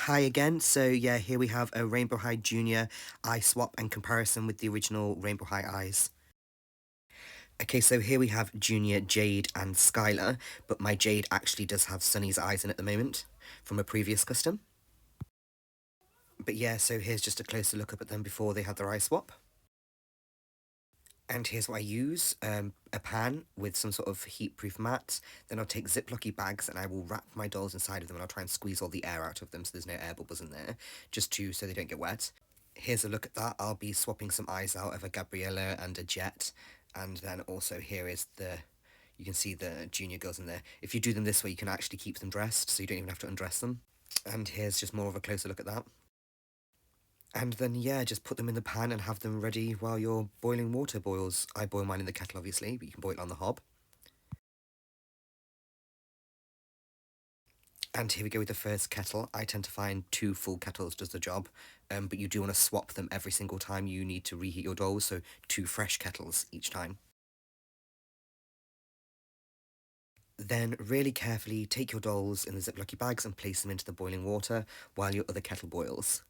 Hi again. So yeah, here we have a Rainbow High Junior eye swap and comparison with the original Rainbow High eyes. Okay, so here we have Junior, Jade and Skylar, but my Jade actually does have Sunny's eyes in at the moment from a previous custom. But yeah, so here's just a closer look up at them before they had their eye swap. And here's what I use, a pan with some sort of heat-proof mat. Then I'll take Ziplocky bags and I will wrap my dolls inside of them and I'll try and squeeze all the air out of them so there's no air bubbles in there, so they don't get wet. Here's a look at that. I'll be swapping some eyes out of a Gabriella and a Jet. And then also here is you can see the junior girls in there. If you do them this way, you can actually keep them dressed, so you don't even have to undress them. And here's just more of a closer look at that. And then, yeah, just put them in the pan and have them ready while your boiling water boils. I boil mine in the kettle, obviously, but you can boil it on the hob. And here we go with the first kettle. I tend to find 2 full kettles does the job, but you do want to swap them every single time you need to reheat your dolls, so 2 fresh kettles each time. Then, really carefully, take your dolls in the Ziplocky bags and place them into the boiling water while your other kettle boils.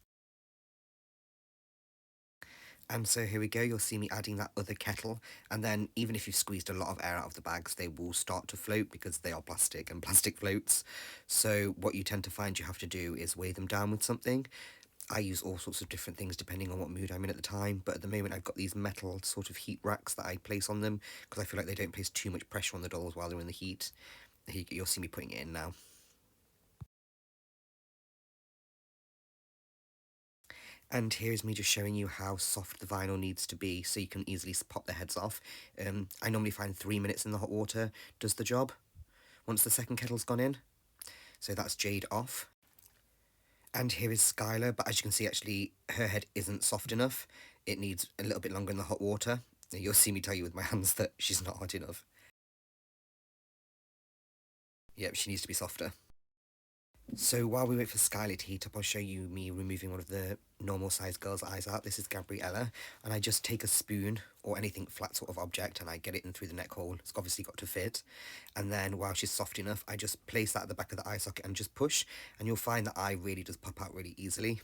And so here we go, you'll see me adding that other kettle, and then even if you've squeezed a lot of air out of the bags, they will start to float because they are plastic and plastic floats. So what you tend to find you have to do is weigh them down with something. I use all sorts of different things depending on what mood I'm in at the time, but at the moment I've got these metal sort of heat racks that I place on them because I feel like they don't place too much pressure on the dolls while they're in the heat. You'll see me putting it in now. And here's me just showing you how soft the vinyl needs to be so you can easily pop the heads off. I normally find 3 minutes in the hot water does the job once the second kettle's gone in. So that's Jade off. And here is Skylar, but as you can see, actually, her head isn't soft enough. It needs a little bit longer in the hot water. You'll see me tell you with my hands that she's not hot enough. Yep, she needs to be softer. So while we wait for Skylar to heat up, I'll show you me removing one of the normal sized girl's eyes out. This is Gabriella, and I just take a spoon or anything flat sort of object and I get it in through the neck hole. It's obviously got to fit. And then while she's soft enough, I just place that at the back of the eye socket and just push, and you'll find the eye really does pop out really easily.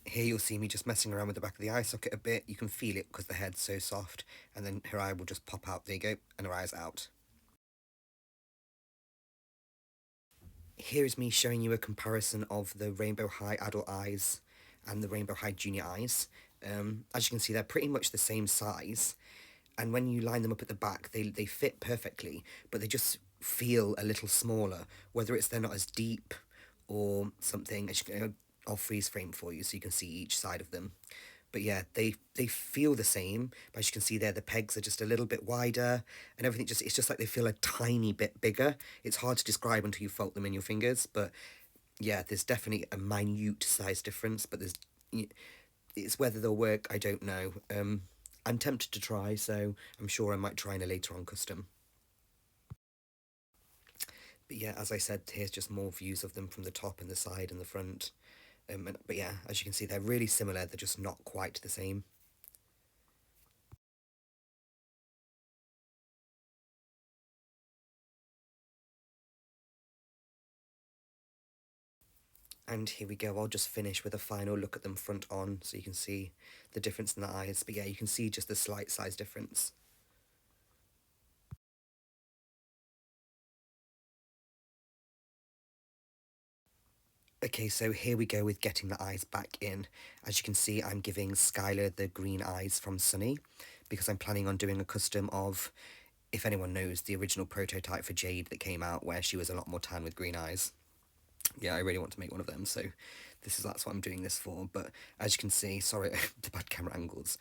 Here you'll see me just messing around with the back of the eye socket a bit. You can feel it because the head's so soft, and then her eye will just pop out. There you go, and her eye's out. Here is me showing you a comparison of the Rainbow High adult eyes and the Rainbow High junior eyes. As you can see, they're pretty much the same size, and when you line them up at the back, they fit perfectly, but they just feel a little smaller, whether it's they're not as deep or something. I'll freeze frame for you so you can see each side of them. But yeah, they feel the same, but as you can see there, the pegs are just a little bit wider, and everything it's just like they feel a tiny bit bigger. It's hard to describe until you felt them in your fingers, but yeah, there's definitely a minute size difference, but it's whether they'll work, I don't know. I'm tempted to try, so I'm sure I might try in a later on custom. But yeah, as I said, here's just more views of them from the top and the side and the front. But yeah, as you can see, they're really similar, they're just not quite the same. And here we go, I'll just finish with a final look at them front on so you can see the difference in the eyes. But yeah, you can see just the slight size difference. Okay, so here we go with getting the eyes back in. As you can see, I'm giving Skylar the green eyes from Sunny because I'm planning on doing a custom of, if anyone knows, the original prototype for Jade that came out where she was a lot more tan with green eyes. Yeah, I really want to make one of them, so that's what I'm doing this for. But as you can see, sorry, the bad camera angles.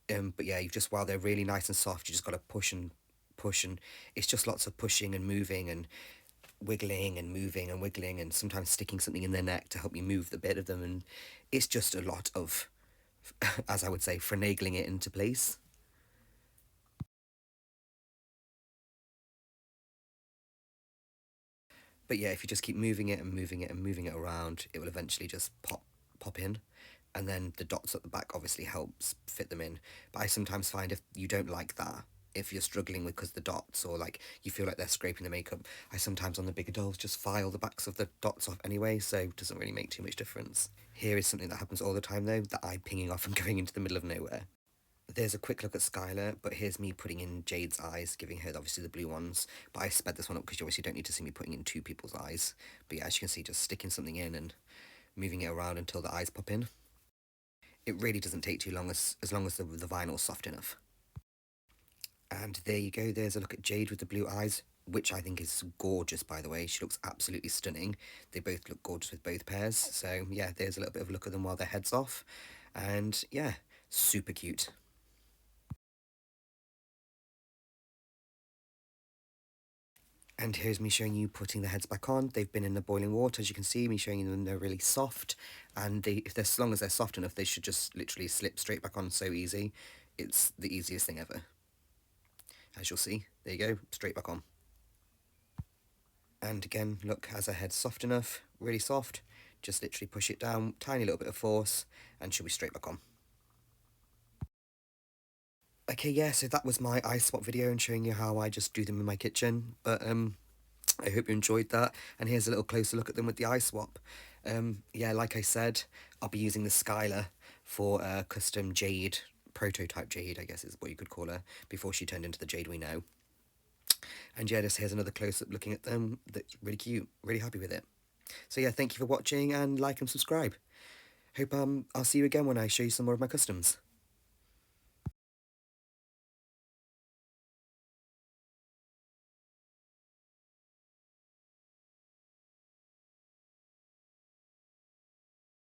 But yeah, while they're really nice and soft, you just got to push and push, and it's just lots of pushing and moving and wiggling and moving and wiggling, and sometimes sticking something in their neck to help you move the bit of them, and it's just a lot of, as I would say, finagling it into place. But yeah, if you just keep moving it and moving it and moving it around, it will eventually just pop in. And then the dots at the back obviously helps fit them in. But I sometimes find if you don't like that, if you're struggling with because the dots, or like you feel like they're scraping the makeup. I sometimes on the bigger dolls just file the backs of the dots off anyway, so it doesn't really make too much difference. Here is something that happens all the time though, the eye pinging off and going into the middle of nowhere. There's a quick look at Skylar, but here's me putting in Jade's eyes, giving her obviously the blue ones. But I sped this one up because you obviously don't need to see me putting in two people's eyes. But yeah, as you can see, just sticking something in and moving it around until the eyes pop in. It really doesn't take too long as long as the vinyl's soft enough. And there you go, there's a look at Jade with the blue eyes, which I think is gorgeous, by the way. She looks absolutely stunning. They both look gorgeous with both pairs. So yeah, there's a little bit of a look at them while their head's off. And yeah, super cute. And here's me showing you putting the heads back on. They've been in the boiling water, as you can see, me showing them they're really soft. And if they're, as long as they're soft enough, they should just literally slip straight back on so easy. It's the easiest thing ever. As you'll see, there you go, straight back on. And again, look, as her head's soft enough, really soft, just literally push it down, tiny little bit of force, and she'll be straight back on. Okay, yeah, so that was my eye swap video and showing you how I just do them in my kitchen. But I hope you enjoyed that. And here's a little closer look at them with the eye swap. Yeah, like I said, I'll be using the Skylar for custom Jade, prototype Jade, I guess is what you could call her, before she turned into the Jade we know. And yeah, just here's another close-up looking at them. That's really cute. Really happy with it. So yeah, thank you for watching, and like and subscribe. Hope I'll see you again when I show you some more of my customs.